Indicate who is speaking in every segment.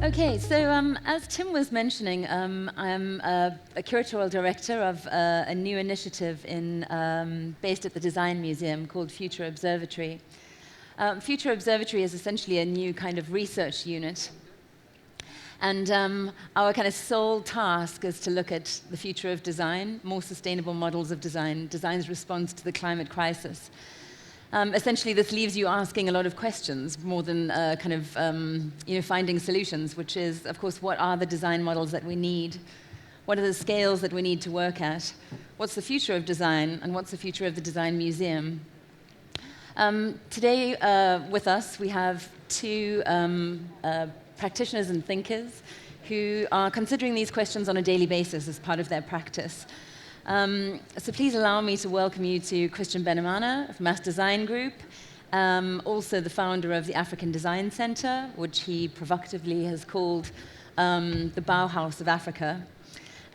Speaker 1: Okay, so as Tim was mentioning, I'm a curatorial director of a new initiative based at the Design Museum called Future Observatory. Future Observatory is essentially a new kind of research unit. And our kind of sole task is to look at the future of design, more sustainable models of design, design's response to the climate crisis. Essentially, this leaves you asking a lot of questions more than finding solutions, which is, of course, what are the design models that we need? What are the scales that we need to work at? What's the future of design, and what's the future of the Design Museum? Today, with us, we have two practitioners and thinkers who are considering these questions on a daily basis as part of their practice. So please allow me to welcome you to Christian Benamana of Mass Design Group, also the founder of the African Design Center, which he provocatively has called the Bauhaus of Africa,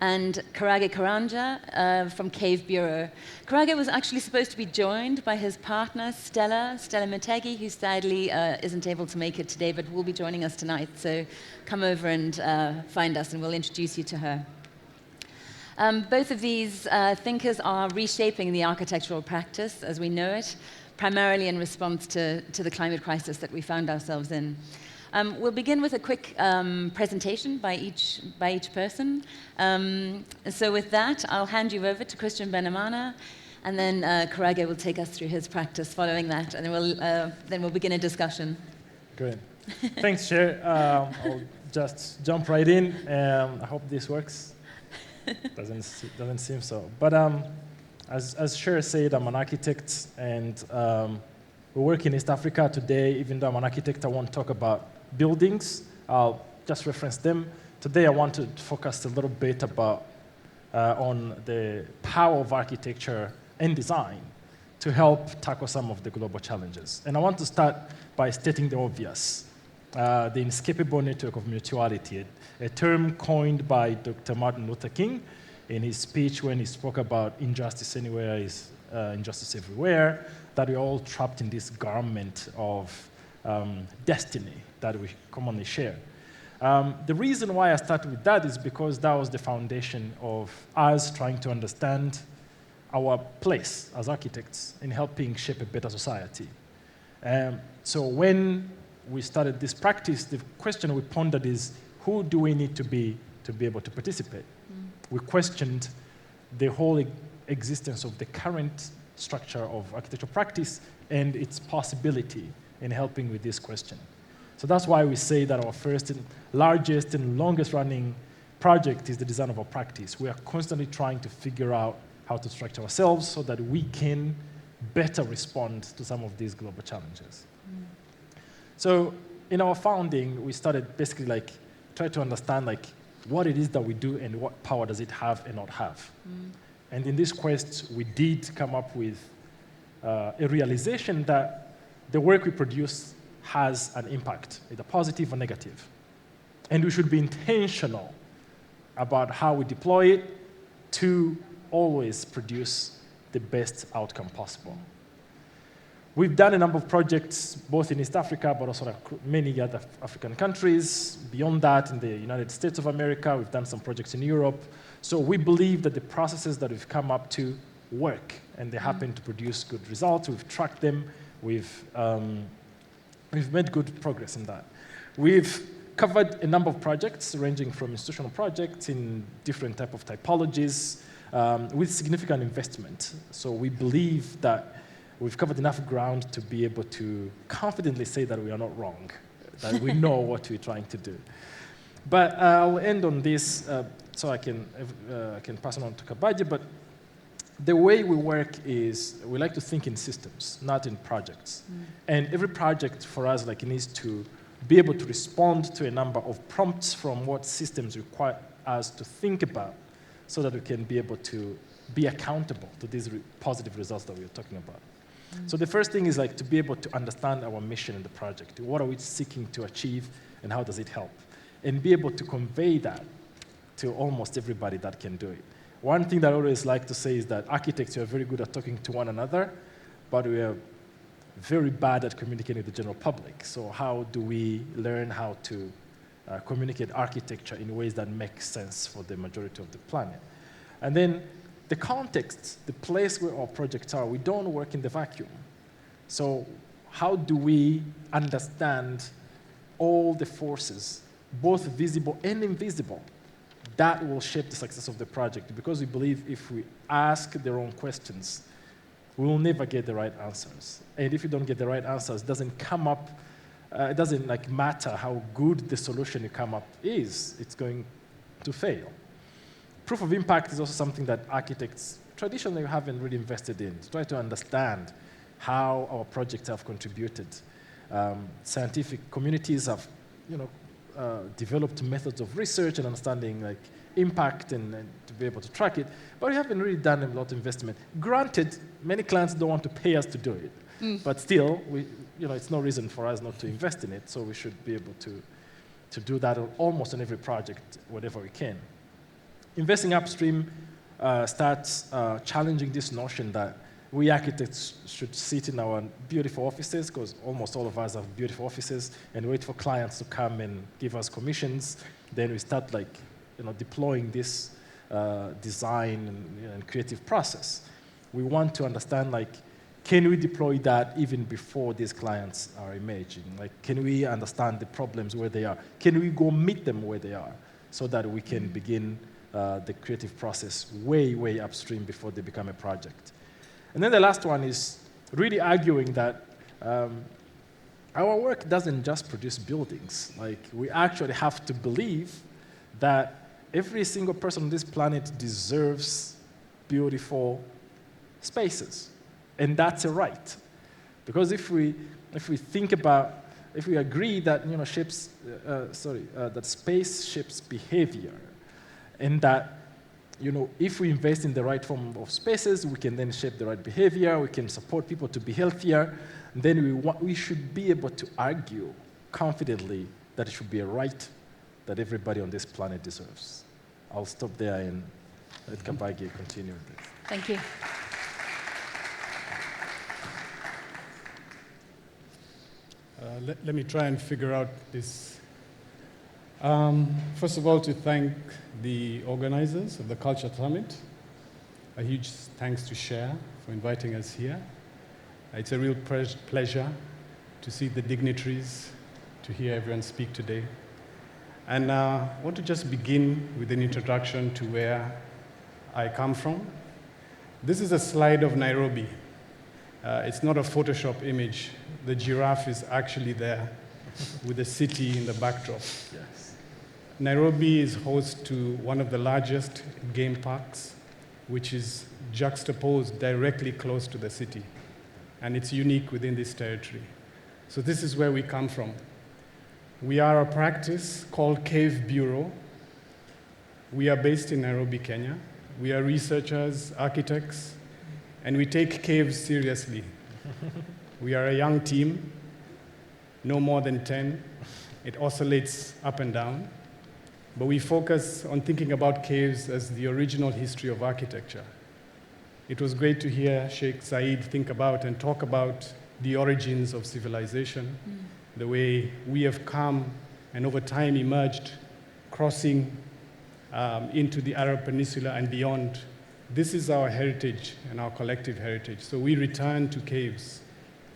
Speaker 1: and Karage Karanja from Cave Bureau. Karage was actually supposed to be joined by his partner, Stella Metegi, who sadly isn't able to make it today, but will be joining us tonight. So come over and find us, and we'll introduce you to her. Both of these thinkers are reshaping the architectural practice as we know it, primarily in response to the climate crisis that we found ourselves in. We'll begin with a quick presentation by each person. So with that, I'll hand you over to Christian Benamana, and then Karage will take us through his practice following that, and then we'll begin a discussion.
Speaker 2: Great. Thanks, Chair. I'll just jump right in. I hope this works. Doesn't seem so. But as Cher said, I'm an architect, and we work in East Africa today. Even though I'm an architect, I won't talk about buildings. I'll just reference them. Today, I want to focus a little bit on the power of architecture and design to help tackle some of the global challenges. And I want to start by stating the obvious. The inescapable network of mutuality, a term coined by Dr. Martin Luther King in his speech when he spoke about injustice anywhere is injustice everywhere, that we're all trapped in this garment of destiny that we commonly share. The reason why I started with that is because that was the foundation of us trying to understand our place as architects in helping shape a better society. So when we started this practice, the question we pondered is, who do we need to be able to participate? We questioned the whole existence of the current structure of architectural practice and its possibility in helping with this question. So that's why we say that our first and largest and longest running project is the design of our practice. We are constantly trying to figure out how to structure ourselves so that we can better respond to some of these global challenges. So in our founding, we started basically try to understand what it is that we do and what power does it have and not have. And in this quest, we did come up with a realization that the work we produce has an impact, either positive or negative. And we should be intentional about how we deploy it to always produce the best outcome possible. We've done a number of projects, both in East Africa, but also many other African countries. Beyond that, in the United States of America, we've done some projects in Europe. So we believe that the processes that we've come up to work, and they happen to produce good results. We've tracked them. We've made good progress in that. We've covered a number of projects, ranging from institutional projects in different type of typologies, with significant investment. So we believe that we've covered enough ground to be able to confidently say that we are not wrong, that we know what we're trying to do. But I'll end on this so I can pass it on to Kabaji. But the way we work is we like to think in systems, not in projects. And every project for us needs to be able to respond to a number of prompts from what systems require us to think about so that we can be able to be accountable to these positive results that we're talking about. So the first thing is to be able to understand our mission in the project. What are we seeking to achieve, and how does it help? And be able to convey that to almost everybody that can do it. One thing that I always like to say is that architects are very good at talking to one another, but we are very bad at communicating with the general public. So how do we learn how to communicate architecture in ways that make sense for the majority of the planet. And then the context, the place where our projects are, we don't work in the vacuum. So how do we understand all the forces, both visible and invisible, that will shape the success of the project? Because we believe if we ask the wrong questions, we will never get the right answers. And if you don't get the right answers, it doesn't come up, it doesn't matter how good the solution you come up is, it's going to fail. Proof of impact is also something that architects traditionally haven't really invested in, to try to understand how our projects have contributed. Scientific communities have developed methods of research and understanding impact and to be able to track it, but we haven't really done a lot of investment. Granted, many clients don't want to pay us to do it, but still, it's no reason for us not to invest in it, so we should be able to do that almost on every project, whenever we can. Investing upstream starts challenging this notion that we architects should sit in our beautiful offices, because almost all of us have beautiful offices, and wait for clients to come and give us commissions. Then we start deploying this design and creative process. We want to understand can we deploy that even before these clients are emerging? Can we understand the problems where they are? Can we go meet them where they are so that we can begin the creative process way, way upstream before they become a project? And then the last one is really arguing that our work doesn't just produce buildings. We actually have to believe that every single person on this planet deserves beautiful spaces. And that's a right. Because if we agree that that space shapes behavior, and that if we invest in the right form of spaces, we can then shape the right behavior, we can support people to be healthier, then we should be able to argue confidently that it should be a right that everybody on this planet deserves. I'll stop there and let Kabagi continue with this.
Speaker 1: Thank you.
Speaker 3: Let me try and figure out this. First of all, to thank the organizers of the Culture Summit. A huge thanks to Cher for inviting us here. It's a real pleasure to see the dignitaries, to hear everyone speak today. And I want to just begin with an introduction to where I come from. This is a slide of Nairobi. It's not a Photoshop image. The giraffe is actually there with the city in the backdrop.
Speaker 2: Yes.
Speaker 3: Nairobi is host to one of the largest game parks, which is juxtaposed directly close to the city. And it's unique within this territory. So this is where we come from. We are a practice called Cave Bureau. We are based in Nairobi, Kenya. We are researchers, architects, and we take caves seriously. We are a young team, no more than 10. It oscillates up and down. But we focus on thinking about caves as the original history of architecture. It was great to hear Sheikh Said think about and talk about the origins of civilization, the way we have come and over time emerged, crossing into the Arab Peninsula and beyond. This is our heritage and our collective heritage. So we return to caves.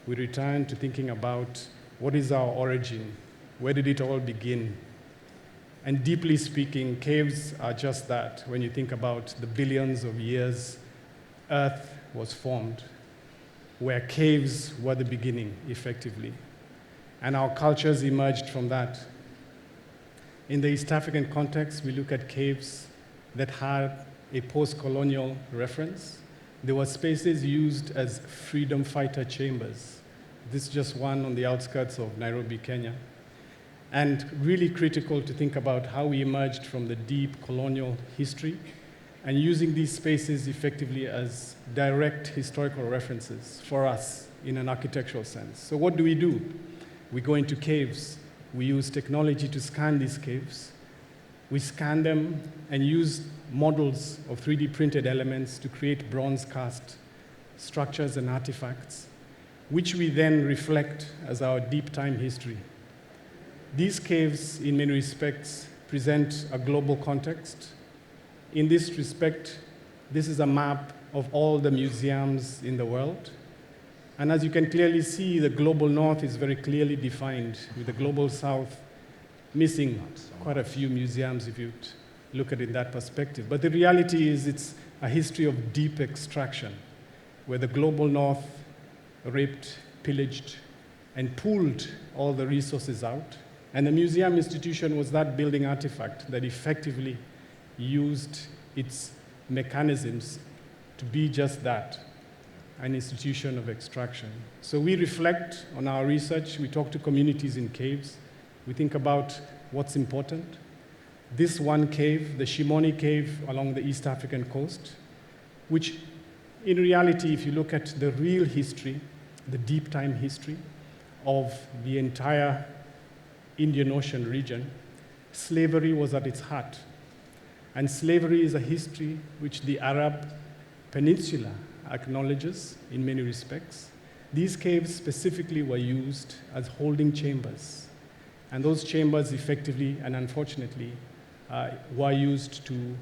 Speaker 3: We return to thinking about what is our origin, where did it all begin? And deeply speaking, caves are just that. When you think about the billions of years Earth was formed, where caves were the beginning, effectively. And our cultures emerged from that. In the East African context, we look at caves that had a post-colonial reference. There were spaces used as freedom fighter chambers. This is just one on the outskirts of Nairobi, Kenya. And really critical to think about how we emerged from the deep colonial history and using these spaces effectively as direct historical references for us in an architectural sense. So what do? We go into caves. We use technology to scan these caves. We scan them and use models of 3D printed elements to create bronze cast structures and artifacts, which we then reflect as our deep time history. These caves, in many respects, present a global context. In this respect, this is a map of all the museums in the world. And as you can clearly see, the global north is very clearly defined, with the global south missing quite a few museums if you look at it in that perspective. But the reality is it's a history of deep extraction, where the global north raped, pillaged, and pulled all the resources out. And the museum institution was that building artifact that effectively used its mechanisms to be just that, an institution of extraction. So we reflect on our research, we talk to communities in caves, we think about what's important. This one cave, the Shimoni cave along the East African coast, which in reality, if you look at the real history, the deep time history of the entire Indian Ocean region, slavery was at its heart. And slavery is a history which the Arab Peninsula acknowledges in many respects. These caves specifically were used as holding chambers. And those chambers effectively and unfortunately were used to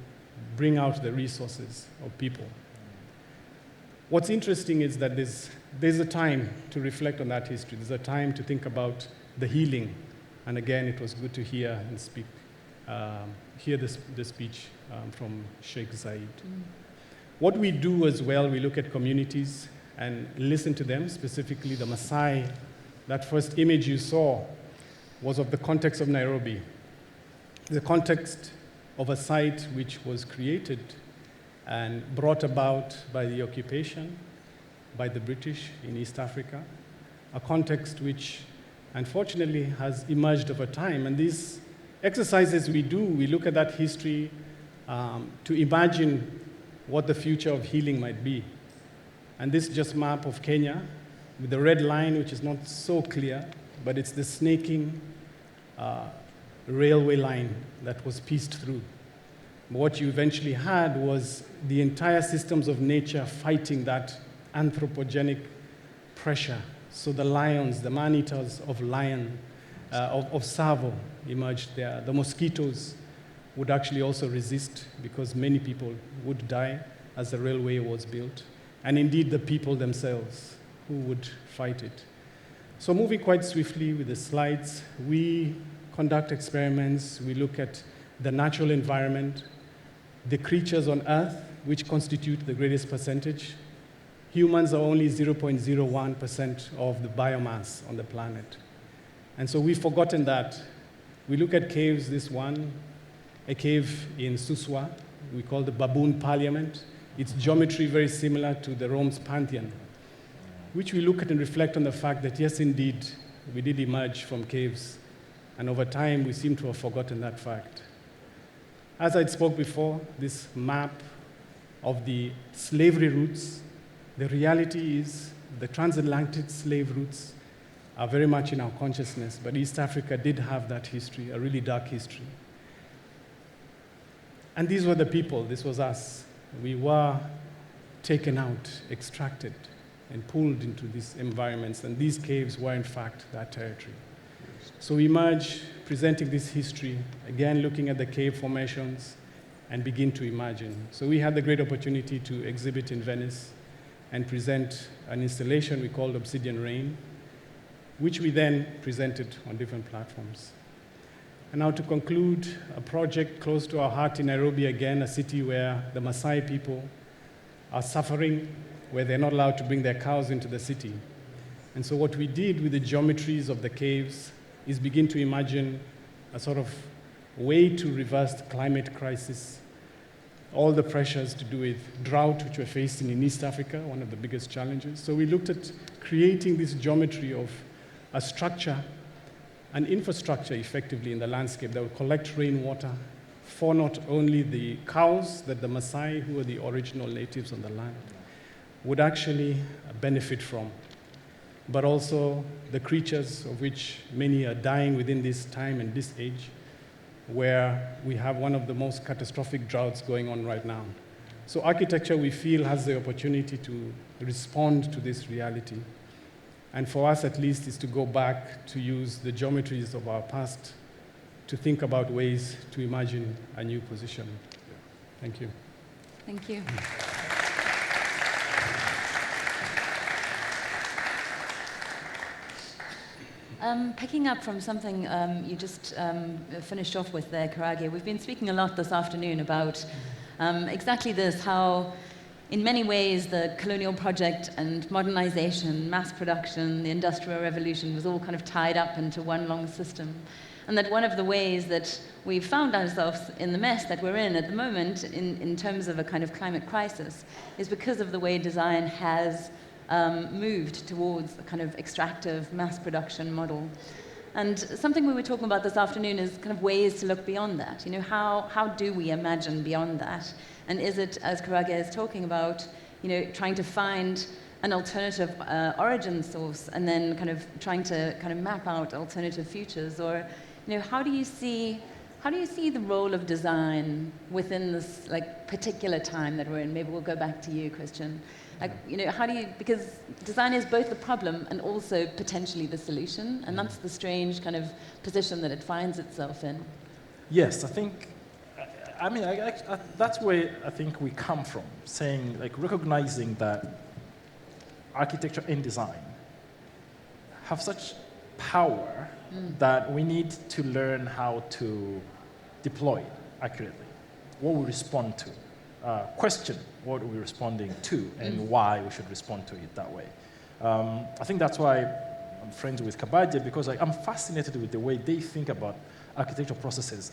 Speaker 3: bring out the resources of people. What's interesting is that there's a time to reflect on that history. There's a time to think about the healing. And again, it was good to hear and hear the speech from Sheikh Zayed. What we do as well, we look at communities and listen to them, specifically the Maasai. That first image you saw was of the context of Nairobi, the context of a site which was created and brought about by the occupation, by the British in East Africa, a context which unfortunately has emerged over time. And these exercises we do, we look at that history to imagine what the future of healing might be. And this just map of Kenya with the red line, which is not so clear, but it's the snaking railway line that was pieced through. What you eventually had was the entire systems of nature fighting that anthropogenic pressure. So the lions, the man-eaters of Tsavo emerged there. The mosquitoes would actually also resist because many people would die as the railway was built. And indeed the people themselves who would fight it. So moving quite swiftly with the slides, we conduct experiments, we look at the natural environment, the creatures on Earth, which constitute the greatest percentage. Humans are only 0.01% of the biomass on the planet. And so we've forgotten that. We look at caves, this one, a cave in Suswa, we call the Baboon Parliament. Its geometry very similar to the Rome's Pantheon, which we look at and reflect on the fact that, yes, indeed, we did emerge from caves. And over time, we seem to have forgotten that fact. As I spoke before, this map of the slavery routes, the reality is the transatlantic slave routes are very much in our consciousness, but East Africa did have that history, a really dark history. And these were the people, this was us. We were taken out, extracted, and pulled into these environments, and these caves were in fact that territory. So we emerge presenting this history, again looking at the cave formations, and begin to imagine. So we had the great opportunity to exhibit in Venice and present an installation we called Obsidian Rain, which we then presented on different platforms. And now to conclude, a project close to our heart in Nairobi, again, a city where the Maasai people are suffering, where they're not allowed to bring their cows into the city. And so what we did with the geometries of the caves is begin to imagine a sort of way to reverse the climate crisis, all the pressures to do with drought, which we're facing in East Africa, one of the biggest challenges. So we looked at creating this geometry of a structure, an infrastructure effectively in the landscape that would collect rainwater for not only the cows that the Maasai, who are the original natives on the land, would actually benefit from, but also the creatures of which many are dying within this time and this age, where we have one of the most catastrophic droughts going on right now. So architecture, we feel, has the opportunity to respond to this reality. And for us, at least, is to go back to use the geometries of our past to think about ways to imagine a new position. Thank you.
Speaker 1: Thank you. Picking up from something you just finished off with there, Karage, we've been speaking a lot this afternoon about exactly this, how in many ways the colonial project and modernization, mass production, the Industrial Revolution was all kind of tied up into one long system. And that one of the ways that we've found ourselves in the mess that we're in at the moment in terms of a kind of climate crisis is because of the way design has moved towards a kind of extractive mass production model. And something we were talking about this afternoon is kind of ways to look beyond that. You know, how do we imagine beyond that? And is it, as Karage is talking about, you know, trying to find an alternative origin source and then kind of trying to kind of map out alternative futures? Or, you know, how do you see the role of design within this like particular time that we're in? Maybe we'll go back to you, Christian. Like, you know, because design is both the problem and also potentially the solution, and that's the strange kind of position that it finds itself in.
Speaker 2: Yes, I think, that's where I think we come from, saying, like, recognizing that architecture and design have such power that we need to learn how to deploy accurately, what we respond to, question what we're responding to and why we should respond to it that way. I think that's why I'm friends with Kabadia, because I'm fascinated with the way they think about architectural processes.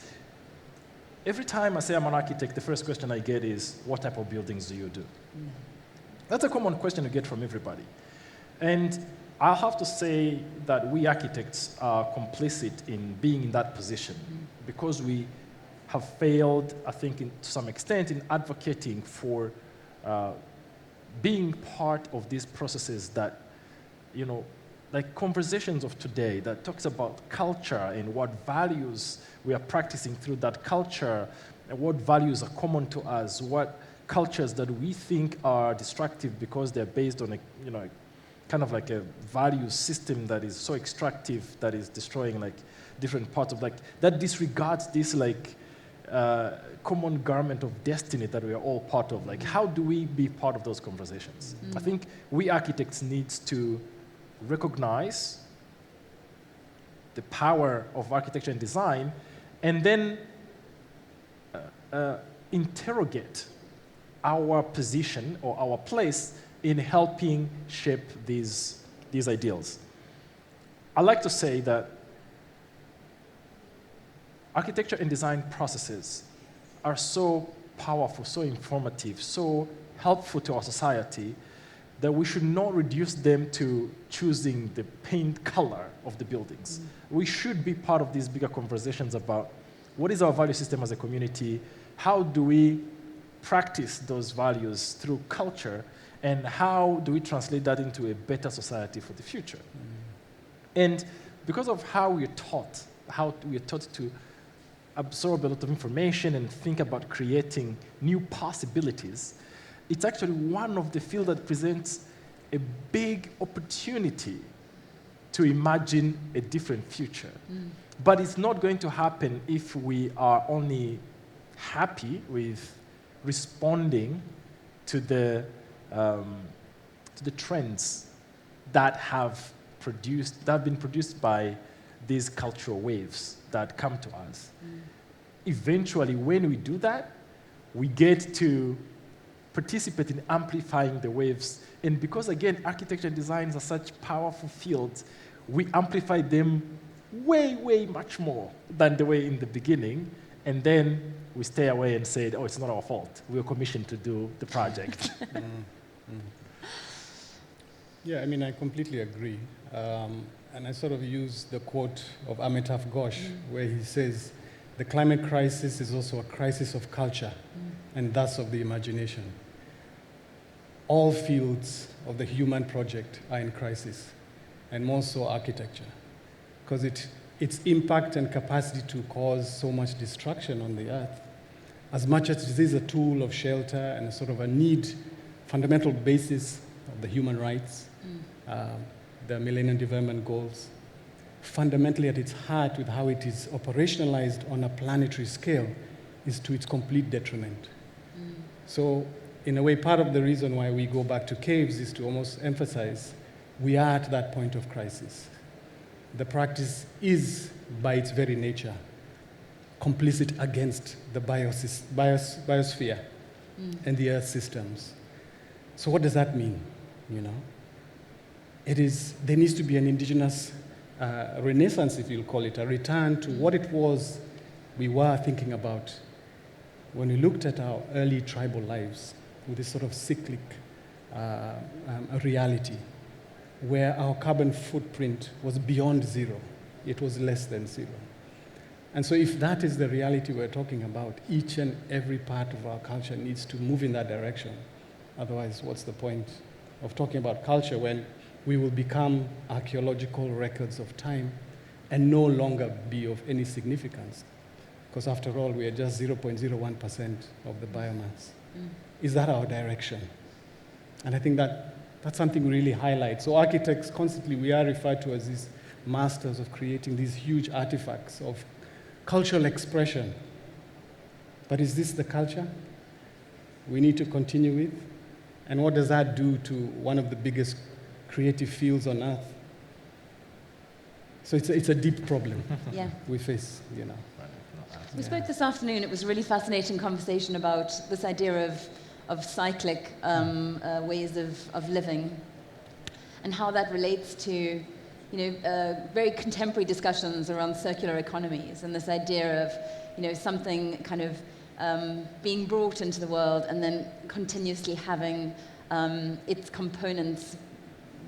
Speaker 2: Every time I say I'm an architect, the first question I get is, what type of buildings do you do? That's a common question you get from everybody. And I'll have to say that we architects are complicit in being in that position because we have failed, I think, to some extent, in advocating for being part of these processes that, you know, like conversations of today that talks about culture and what values we are practicing through that culture, and what values are common to us, what cultures that we think are destructive because they're based on a, you know, kind of like a value system that is so extractive that is destroying like different parts of like, that disregards this like common garment of destiny that we are all part of. Like, how do we be part of those conversations? I think we architects need to recognize the power of architecture and design and then interrogate our position or our place in helping shape these ideals. I like to say that architecture and design processes are so powerful, so informative, so helpful to our society that we should not reduce them to choosing the paint color of the buildings. We should be part of these bigger conversations about what is our value system as a community, how do we practice those values through culture, and how do we translate that into a better society for the future? And because of how we are taught to absorb a lot of information and think about creating new possibilities, it's actually one of the fields that presents a big opportunity to imagine a different future. But it's not going to happen if we are only happy with responding to the trends that have been produced by these cultural waves that come to us. Eventually, when we do that, we get to participate in amplifying the waves. And because, again, architecture and design are such powerful fields, we amplify them way, way much more than the way in the beginning. And then we stay away and say, oh, it's not our fault. We were commissioned to do the project.
Speaker 3: Yeah, I mean, I completely agree. And I sort of use the quote of Amitav Ghosh, where he says, the climate crisis is also a crisis of culture, and thus of the imagination. All fields of the human project are in crisis, and more so architecture, because its impact and capacity to cause so much destruction on the earth, as much as it is a tool of shelter and a sort of a need, fundamental basis of the human rights, the Millennium Development Goals, fundamentally at its heart with how it is operationalized on a planetary scale, is to its complete detriment. So in a way, part of the reason why we go back to caves is to almost emphasize we are at that point of crisis. The practice is, by its very nature, complicit against the biosphere and the Earth systems. So what does that mean? You know, there needs to be an indigenous renaissance, if you'll call it, a return to what it was we were thinking about when we looked at our early tribal lives with this sort of cyclic reality where our carbon footprint was beyond zero. It was less than zero. And so if that is the reality we're talking about, each and every part of our culture needs to move in that direction. Otherwise, what's the point of talking about culture when we will become archaeological records of time and no longer be of any significance? Because after all, we are just 0.01% of the biomass. Is that our direction? And I think that's something we really highlight. So architects, constantly, we are referred to as these masters of creating these huge artifacts of cultural expression. But is this the culture we need to continue with? And what does that do to one of the biggest creative fields on earth? So it's a deep problem we face, you know.
Speaker 1: We spoke this afternoon. It was a really fascinating conversation about this idea of cyclic ways of living and how that relates to very contemporary discussions around circular economies and this idea of something kind of being brought into the world and then continuously having its components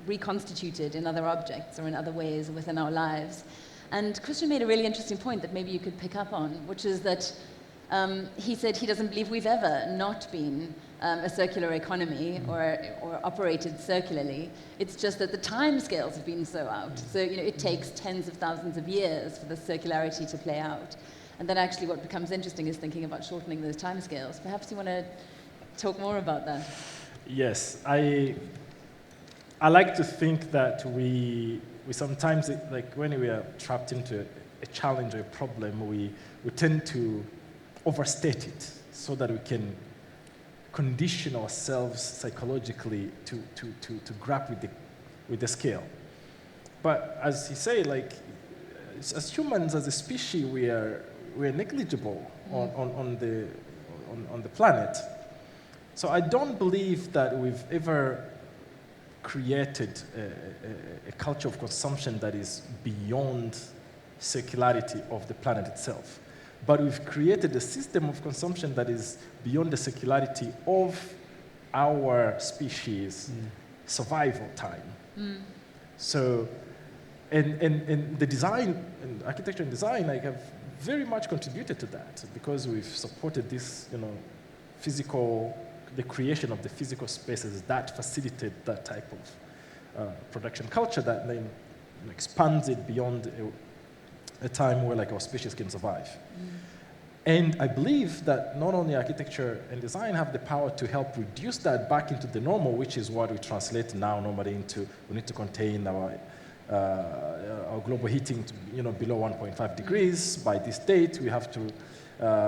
Speaker 1: reconstituted in other objects or in other ways within our lives. And Christian made a really interesting point that maybe you could pick up on, which is that he said he doesn't believe we've ever not been a circular economy or operated circularly. It's just that the time scales have been so out. So it takes tens of thousands of years for the circularity to play out. And then actually what becomes interesting is thinking about shortening those time scales. Perhaps you want to talk more about that.
Speaker 2: Yes, I like to think that we sometimes, like when we are trapped into a challenge or a problem, we tend to overstate it so that we can condition ourselves psychologically to grapple with the scale. But as he said, like as humans, as a species, we are negligible on the planet. So I don't believe that we've ever created a culture of consumption that is beyond circularity of the planet itself. But we've created a system of consumption that is beyond the circularity of our species' survival time. So, and the design, and architecture and design, like, have very much contributed to that because we've supported this, the creation of the physical spaces that facilitate that type of production culture that then expands it beyond a time where like our species can survive. And I believe that not only architecture and design have the power to help reduce that back into the normal, which is what we translate now normally into, we need to contain our global heating to, below 1.5 degrees by this date. We have to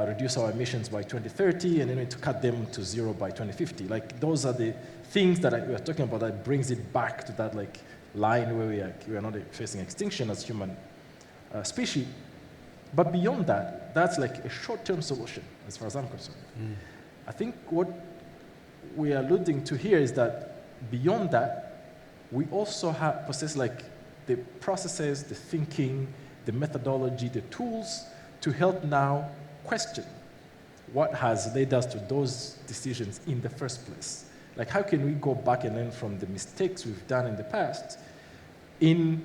Speaker 2: reduce our emissions by 2030, and then we need to cut them to zero by 2050. Like, those are the things that we are talking about that brings it back to that like line where we are not facing extinction as human species. But beyond that, that's like a short-term solution, as far as I'm concerned. I think what we are alluding to here is that beyond that, we also possess like the processes, the thinking, the methodology, the tools to help now question what has led us to those decisions in the first place. Like, how can we go back and learn from the mistakes we've done in the past in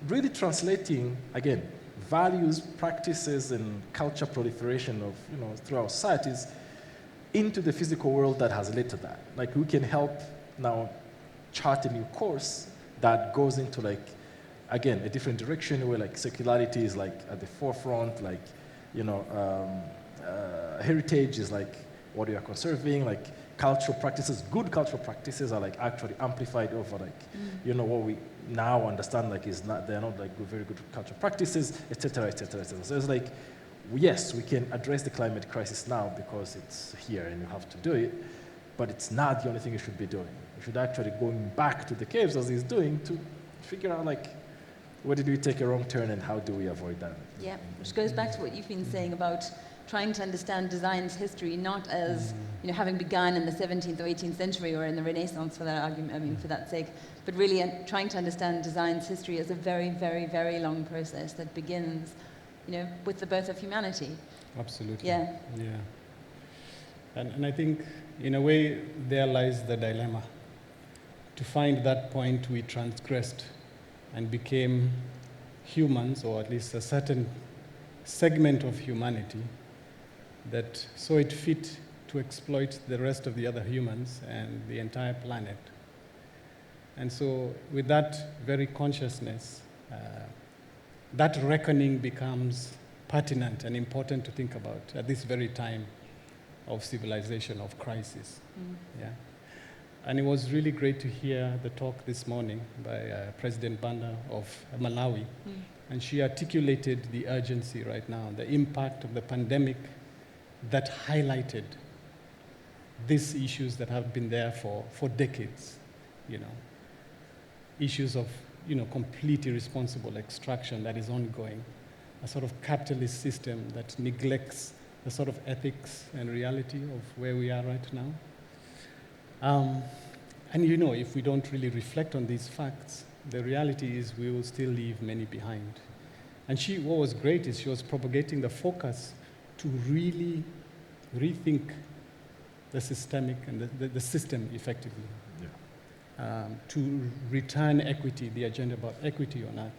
Speaker 2: really translating, again, values, practices, and culture proliferation of, through our societies into the physical world that has led to that. Like, we can help now chart a new course that goes into, like, again, a different direction where, like, circularity is, like, at the forefront, like, heritage is, like, what we are conserving, like, cultural practices, good cultural practices are like actually amplified over like, what we now understand like they're not like very good cultural practices, etc., etc., etc. So it's like, yes, we can address the climate crisis now because it's here and you have to do it, but it's not the only thing you should be doing. You should actually going back to the caves as he's doing to figure out like, where did we take a wrong turn and how do we avoid that?
Speaker 1: Yeah, which goes back to what you've been saying about trying to understand design's history, not as having begun in the 17th or 18th century or in the Renaissance for that argument, for that sake, but really trying to understand design's history as a very, very, very long process that begins, with the birth of humanity.
Speaker 3: Absolutely.
Speaker 1: Yeah.
Speaker 3: Yeah. And I think, in a way, there lies the dilemma. To find that point we transgressed and became humans, or at least a certain segment of humanity that saw it fit to exploit the rest of the other humans and the entire planet. And so with that very consciousness, that reckoning becomes pertinent and important to think about at this very time of civilization, of crisis. Yeah. And it was really great to hear the talk this morning by President Banda of Malawi. And she articulated the urgency right now, the impact of the pandemic that highlighted these issues that have been there for decades, issues of, complete irresponsible extraction that is ongoing, a sort of capitalist system that neglects the sort of ethics and reality of where we are right now. And if we don't really reflect on these facts, the reality is we will still leave many behind. And what was great is she was propagating the focus to really rethink the systemic and the system effectively. Yeah. To return equity, the agenda about equity on Earth,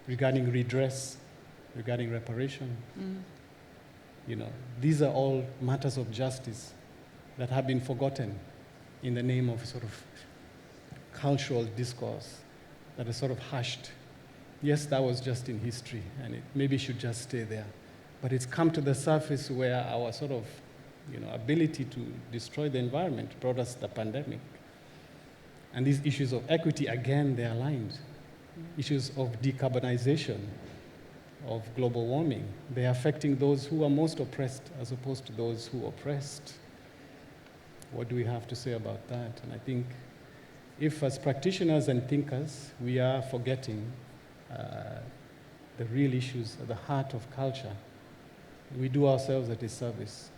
Speaker 3: regarding redress, regarding reparation. These are all matters of justice that have been forgotten in the name of sort of cultural discourse that is sort of hushed. Yes, that was just in history, and it maybe should just stay there. But it's come to the surface where our sort of, ability to destroy the environment brought us the pandemic. And these issues of equity, again, they're aligned. Issues of decarbonization, of global warming, they're affecting those who are most oppressed as opposed to those who oppressed. What do we have to say about that? And I think if as practitioners and thinkers, we are forgetting the real issues at the heart of culture, we do ourselves a disservice.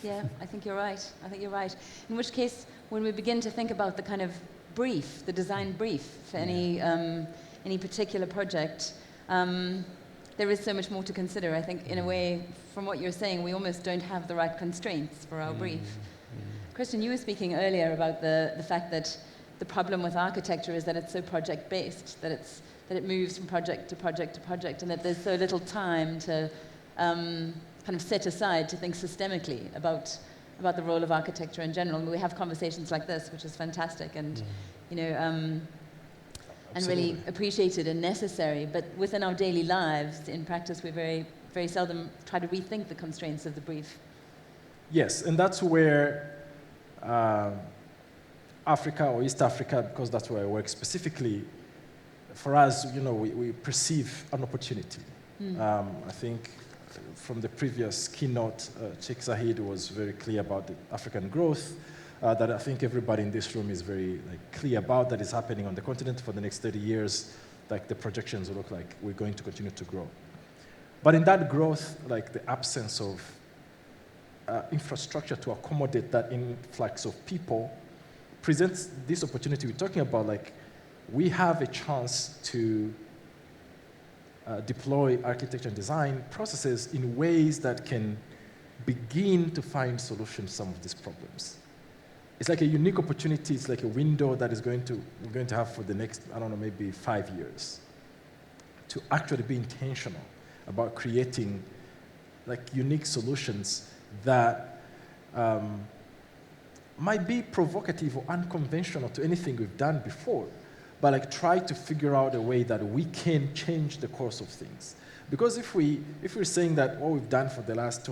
Speaker 1: Yeah, I think you're right. In which case, when we begin to think about the kind of brief, the design brief for any particular project, there is so much more to consider. I think, in a way, from what you're saying, we almost don't have the right constraints for our brief. Christian, you were speaking earlier about the fact that the problem with architecture is that it's so project-based, that it moves from project to project to project, and that there's so little time to kind of set aside to think systemically about the role of architecture in general. And we have conversations like this, which is fantastic, and and really appreciated and necessary. But within our daily lives, in practice, we very, very seldom try to rethink the constraints of the brief.
Speaker 2: Yes, and that's where Africa or East Africa, because that's where I work specifically, for us, we perceive an opportunity. I think from the previous keynote, Sheikh Zahid was very clear about the African growth, that I think everybody in this room is very clear about, that is happening on the continent for the next 30 years. Like the projections look like we're going to continue to grow. But in that growth, the absence of infrastructure to accommodate that influx of people presents this opportunity we're talking about. We have a chance to deploy architecture and design processes in ways that can begin to find solutions to some of these problems. It's like a unique opportunity. It's like a window that we're going to have for the next, maybe 5 years, to actually be intentional about creating unique solutions that might be provocative or unconventional to anything we've done before, but try to figure out a way that we can change the course of things. Because if we're saying that what we've done for the last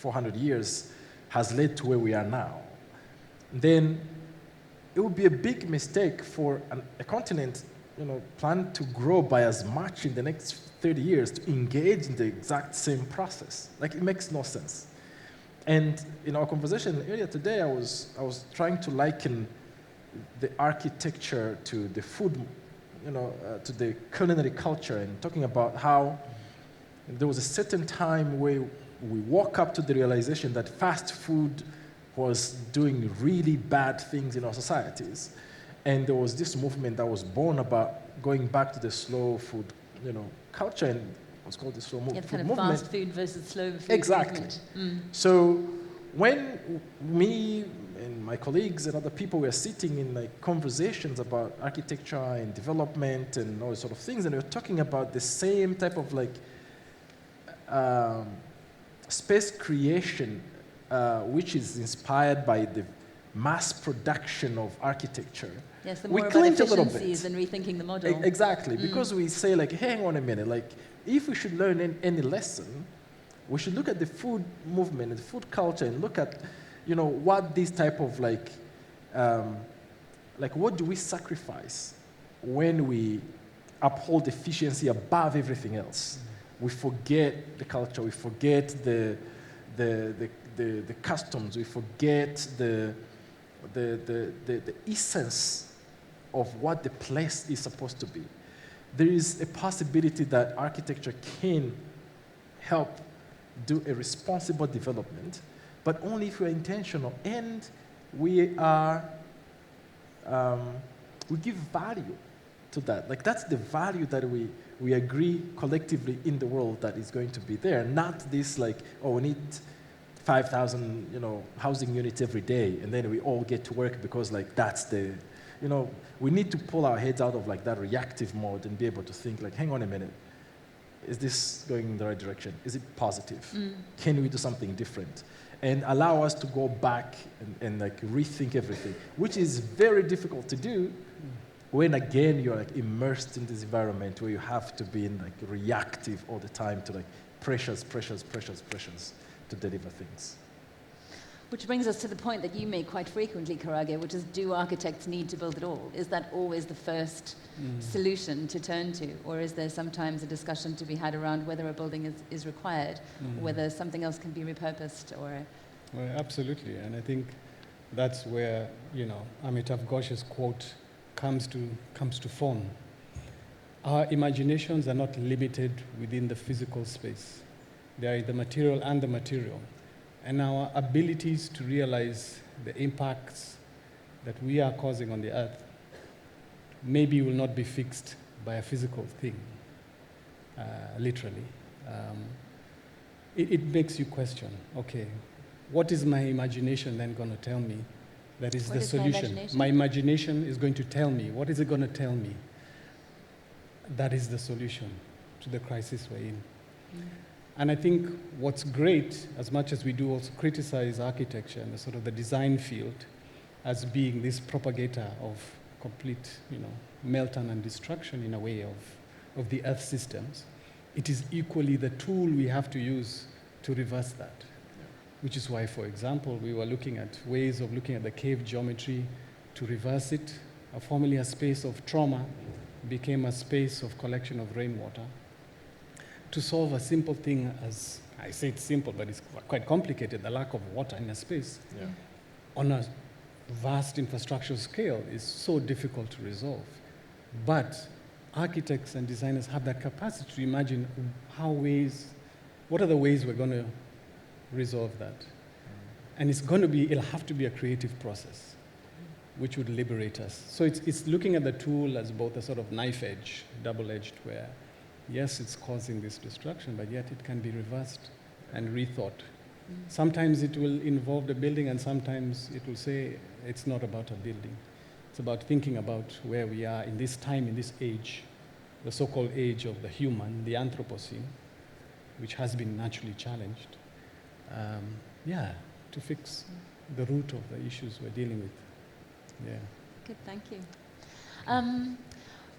Speaker 2: 400 years has led to where we are now, then it would be a big mistake for a continent, planned to grow by as much in the next 30 years to engage in the exact same process. Like, it makes no sense. And in our conversation earlier today, I was trying to liken the architecture to the food, to the culinary culture, and talking about how there was a certain time where we woke up to the realization that fast food was doing really bad things in our societies. And there was this movement that was born about going back to the slow food, culture, and what's called the slow food movement.
Speaker 1: Yeah, kind of fast food versus slow food.
Speaker 2: Exactly.
Speaker 1: Movement.
Speaker 2: So when me and my colleagues and other people were sitting in like conversations about architecture and development and all these sort of things, and we were talking about the same type of like space creation, which is inspired by the mass production of architecture.
Speaker 1: Yes, the
Speaker 2: we
Speaker 1: more about
Speaker 2: clinched a little bit.
Speaker 1: efficiencies and rethinking the model.
Speaker 2: Exactly, because we say like, hey, hang on a minute, like if we should learn any lesson, we should look at the food movement and the food culture and look at, what this type of like what do we sacrifice when we uphold efficiency above everything else? We forget the culture, we forget the customs, we forget the essence of what the place is supposed to be. There is a possibility that architecture can help do a responsible development, but only if we're intentional and we are, we give value to that. Like, that's the value that we agree collectively in the world that is going to be there, not this like, oh, we need 5,000, housing units every day, and then we all get to work because like that's the, we need to pull our heads out of like that reactive mode and be able to think like, hang on a minute, is this going in the right direction? Is it positive? Can we do something different? And allow us to go back and like rethink everything, which is very difficult to do when again you're like immersed in this environment where you have to be in like reactive all the time to like pressures to deliver things.
Speaker 1: Which brings us to the point that you make quite frequently, Karage, which is, do architects need to build it all? Is that always the first solution to turn to? Or is there sometimes a discussion to be had around whether a building is required, or whether something else can be repurposed? Or
Speaker 3: Well, absolutely. And I think that's where, Amitav Ghosh's quote comes to form. Our imaginations are not limited within the physical space. They are the material and the material. And our abilities to realize the impacts that we are causing on the earth maybe will not be fixed by a physical thing, literally. It makes you question, okay, what is my imagination then going to tell me that is the solution? My imagination is going to tell me. What is it going to tell me? That is the solution to the crisis we're in. And I think what's great, as much as we do also criticize architecture and the sort of the design field as being this propagator of complete, meltdown and destruction in a way of the earth systems, it is equally the tool we have to use to reverse that. Which is why, for example, we were looking at ways of looking at the cave geometry to reverse it. Formerly a space of trauma became a space of collection of rainwater. To solve a simple thing as, I say it's simple, but it's quite complicated, the lack of water in a space on a vast infrastructural scale is so difficult to resolve. But architects and designers have that capacity to imagine what are the ways we're going to resolve that. And it'll have to be a creative process, which would liberate us. So it's looking at the tool as both a sort of knife edge, double-edged, where yes, it's causing this destruction, but yet it can be reversed and rethought. Sometimes it will involve the building, and sometimes it will say it's not about a building. It's about thinking about where we are in this time, in this age, the so-called age of the human, the Anthropocene, which has been naturally challenged. To fix the root of the issues we're dealing with. Yeah.
Speaker 1: Good, thank you.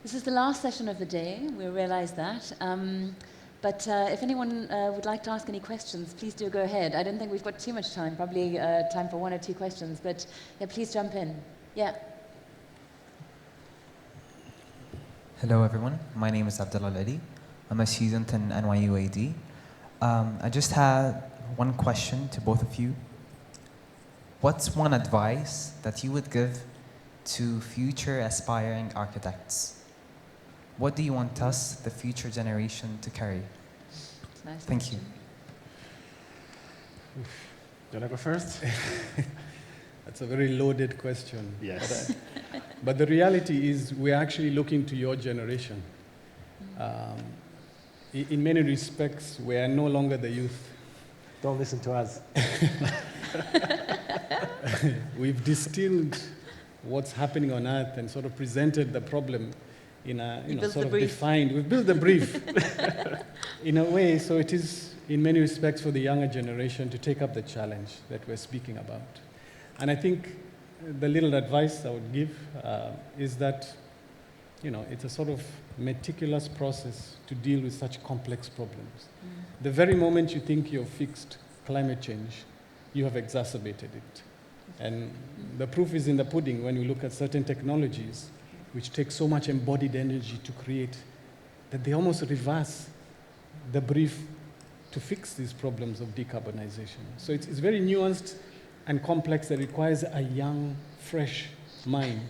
Speaker 1: This is the last session of the day, we realize that. But if anyone would like to ask any questions, please do go ahead. I don't think we've got too much time, probably time for 1 or 2 questions, but yeah, please jump in. Yeah.
Speaker 4: Hello everyone, my name is Abdullah Lady. I'm a student in NYU AD. I just had one question to both of you. What's one advice that you would give to future aspiring architects? What do you want us, the future generation, to carry?
Speaker 1: Nice.
Speaker 4: Thank you.
Speaker 2: Do you want to go first?
Speaker 3: That's a very loaded question.
Speaker 2: Yes.
Speaker 3: But the reality is we're actually looking to your generation. In many respects, we are no longer the youth.
Speaker 2: Don't listen to us.
Speaker 3: We've distilled what's happening on Earth and sort of presented the problem in a sort of defined. We've built the brief in a way, so it is in many respects for the younger generation to take up the challenge that we're speaking about. And I think the little advice I would give is that it's a sort of meticulous process to deal with such complex problems. The very moment you think you've fixed climate change, you have exacerbated it. And the proof is in the pudding when we look at certain technologies which take so much embodied energy to create that they almost reverse the brief to fix these problems of decarbonization. So it's very nuanced and complex that requires a young, fresh mind,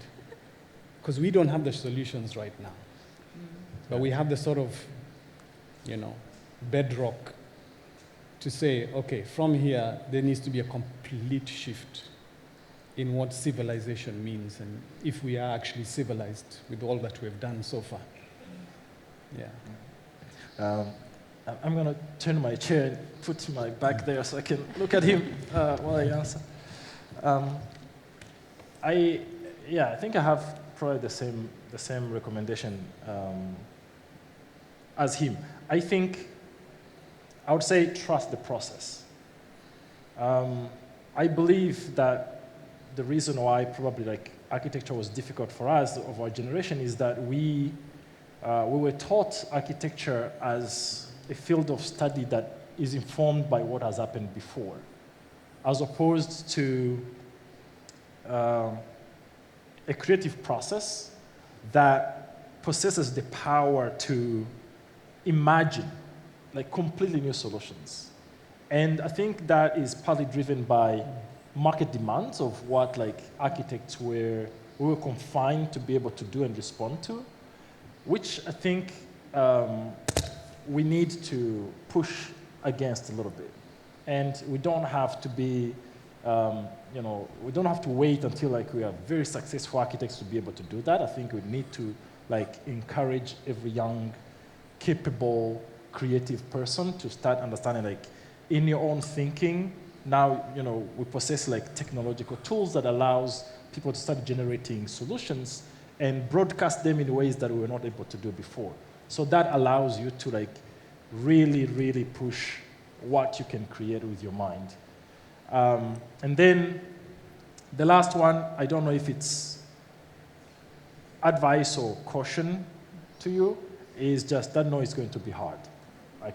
Speaker 3: because we don't have the solutions right now. But we have the sort of, bedrock to say, okay, from here, there needs to be a complete shift in what civilization means and if we are actually civilized with all that we've done so far. Yeah.
Speaker 2: I'm going to turn my chair and put my back there so I can look at him while I answer. I think I have probably the same recommendation as him. I think I would say trust the process. I believe that the reason why probably architecture was difficult for us of our generation is that we were taught architecture as a field of study that is informed by what has happened before, as opposed to a creative process that possesses the power to imagine completely new solutions. And I think that is partly driven by market demands of what architects we were confined to be able to do and respond to, which I think we need to push against a little bit. And we don't have to be, we don't have to wait until we are very successful architects to be able to do that. I think we need to encourage every young, capable, creative person to start understanding in your own thinking. Now, we possess technological tools that allows people to start generating solutions and broadcast them in ways that we were not able to do before. So that allows you to really, really push what you can create with your mind. And then the last one, I don't know if it's advice or caution to you, is just that no, it's going to be hard.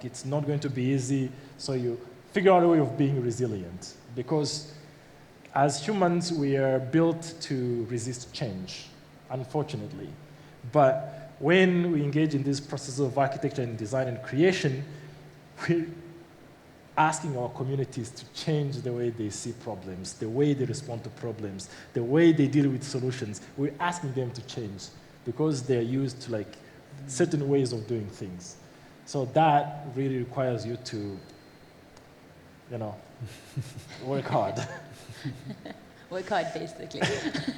Speaker 2: It's not going to be easy, so you figure out a way of being resilient. Because as humans, we are built to resist change, unfortunately. But when we engage in this process of architecture and design and creation, we're asking our communities to change the way they see problems, the way they respond to problems, the way they deal with solutions. We're asking them to change because they're used to certain ways of doing things. So that really requires you to, work hard.
Speaker 1: Work hard, basically.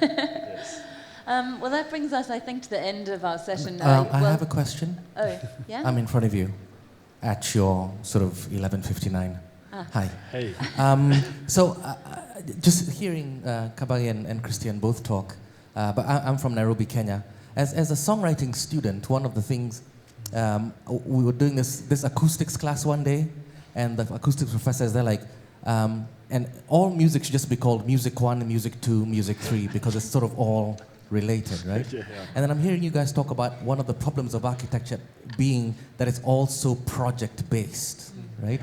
Speaker 2: Yes.
Speaker 1: Well, that brings us, I think, to the end of our session.
Speaker 5: I have a question.
Speaker 1: Oh, yeah?
Speaker 5: I'm in front of you at your sort of 11:59. Hi.
Speaker 2: Hey.
Speaker 5: So just hearing Kabali and Christian both talk, but I'm from Nairobi, Kenya. As a songwriting student, one of the things, we were doing this acoustics class one day, and the acoustics professors, they're like, and all music should just be called Music 1, Music 2, Music 3, because it's sort of all related, right?
Speaker 2: Yeah.
Speaker 5: And then I'm hearing you guys talk about one of the problems of architecture being that it's also project-based, right?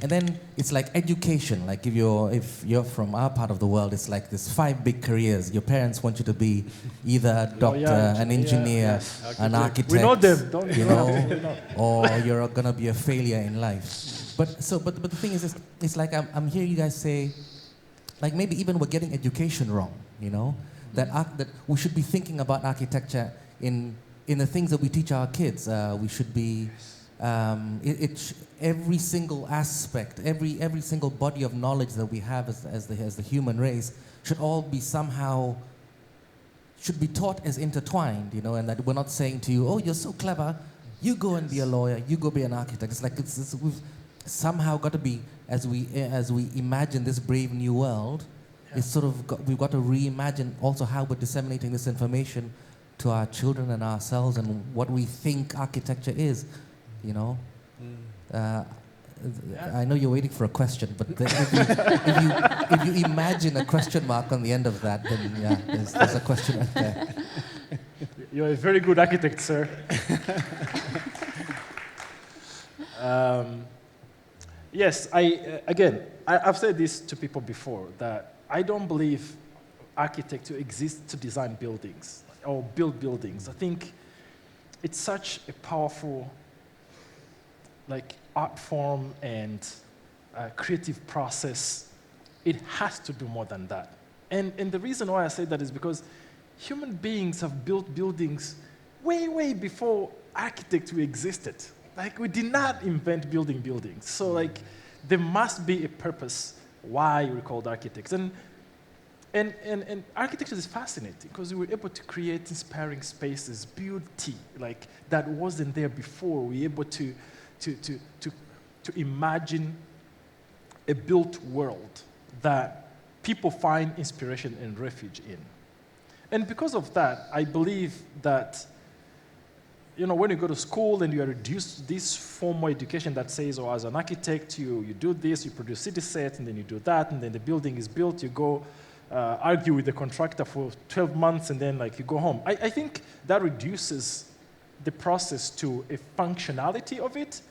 Speaker 5: And then it's like education. Like if you're from our part of the world, it's like there's 5 big careers. Your parents want you to be either a doctor, an engineer, an architect.
Speaker 2: We know them, don't
Speaker 5: you know, or you're gonna be a failure in life. But the thing is, it's like I'm hearing you guys say, like maybe even we're getting education wrong. You know, that we should be thinking about architecture in the things that we teach our kids. We should be. Every single aspect, every single body of knowledge that we have as the human race should all be somehow should be taught as intertwined, you know, and that we're not saying to you, oh, you're so clever, you go and be a lawyer, you go be an architect. It's like we've somehow got to be as we imagine this brave new world. It's sort of we've got to reimagine also how we're disseminating this information to our children and ourselves and what we think architecture is. You know, I know you're waiting for a question, but if you imagine a question mark on the end of that, then yeah, there's a question right there.
Speaker 2: You're a very good architect, sir. Yes, I've said this to people before, that I don't believe architecture exists to design buildings or build buildings. I think it's such a powerful art form and creative process. It has to do more than that. And the reason why I say that is because human beings have built buildings way, way before architecture existed. Like, we did not invent building buildings. So there must be a purpose why we're called architects. And architecture is fascinating because we were able to create inspiring spaces, beauty, that wasn't there before. We were able to imagine a built world that people find inspiration and refuge in. And because of that, I believe that, you know, when you go to school and you are reduced to this formal education that says, oh, as an architect, you do this, you produce city sets, and then you do that, and then the building is built, you go argue with the contractor for 12 months, and then you go home. I think that reduces the process to a functionality of it,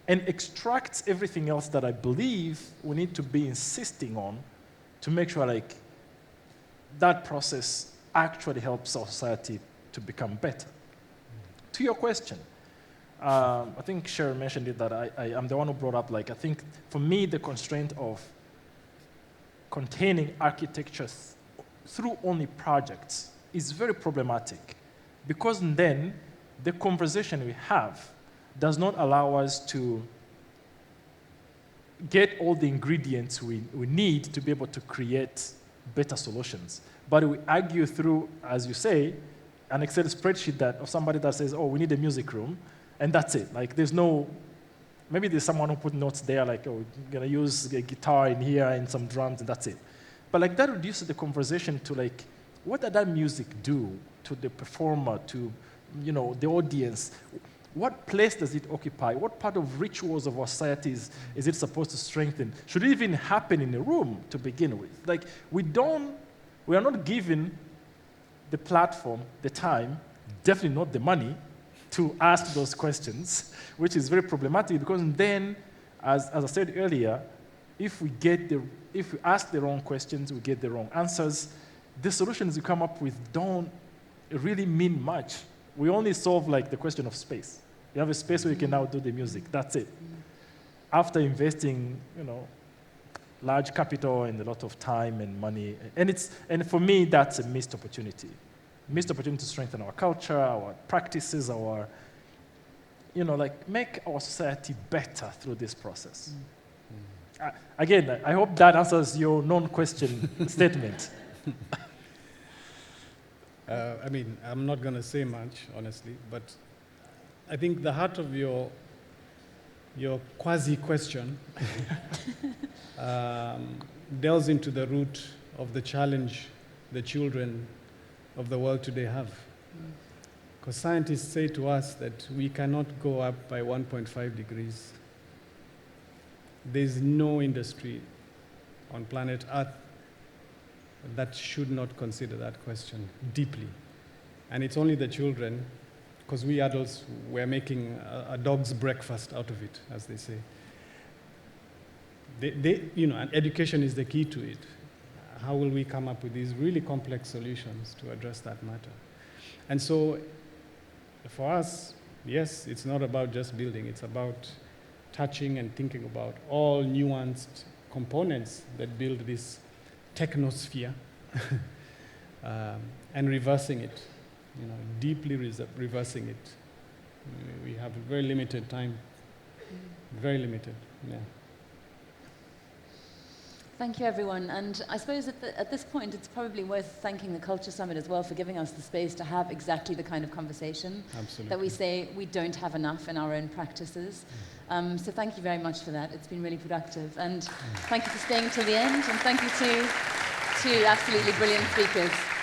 Speaker 2: and extracts everything else that I believe we need to be insisting on to make sure that process actually helps our society to become better. To your question, I think Cheryl mentioned it, that I'm the one who brought up, I think for me the constraint of containing architecture through only projects is very problematic, because then the conversation we have does not allow us to get all the ingredients we need to be able to create better solutions. But we argue through, as you say, an Excel spreadsheet of somebody that says, oh, we need a music room, and that's it. Maybe there's someone who put notes there, oh, we're going to use a guitar in here and some drums, and that's it. But that reduces the conversation to what does that music do to the performer, to the audience? What place does it occupy? What part of rituals of our societies is it supposed to strengthen? Should it even happen in a room to begin with? We are not given the platform, the time, definitely not the money, to ask those questions, which is very problematic, because then, as I said earlier, if we ask the wrong questions, we get the wrong answers, the solutions we come up with don't really mean much. We only solve the question of space. You have a space where you can now do the music. That's it. After investing, large capital and a lot of time and money, and for me, that's a missed opportunity. Missed opportunity to strengthen our culture, our practices, make our society better through this process. Again, I hope that answers your non-question statement.
Speaker 3: I'm not going to say much, honestly, but I think the heart of your quasi-question delves into the root of the challenge the children of the world today have. Because scientists say to us that we cannot go up by 1.5 degrees. There's no industry on planet Earth that should not consider that question deeply. And it's only the children, because we adults, we're making a dog's breakfast out of it, as they say. And education is the key to it. How will we come up with these really complex solutions to address that matter? And so, for us, yes, it's not about just building, it's about touching and thinking about all nuanced components that build this technosphere and reversing it, deeply reversing it. We have very limited time, very limited, yeah.
Speaker 1: Thank you, everyone. And I suppose at this point, it's probably worth thanking the Culture Summit as well for giving us the space to have exactly the kind of conversation that we say we don't have enough in our own practices. So thank you very much for that. It's been really productive. And thank you for staying till the end. And thank you to absolutely brilliant speakers.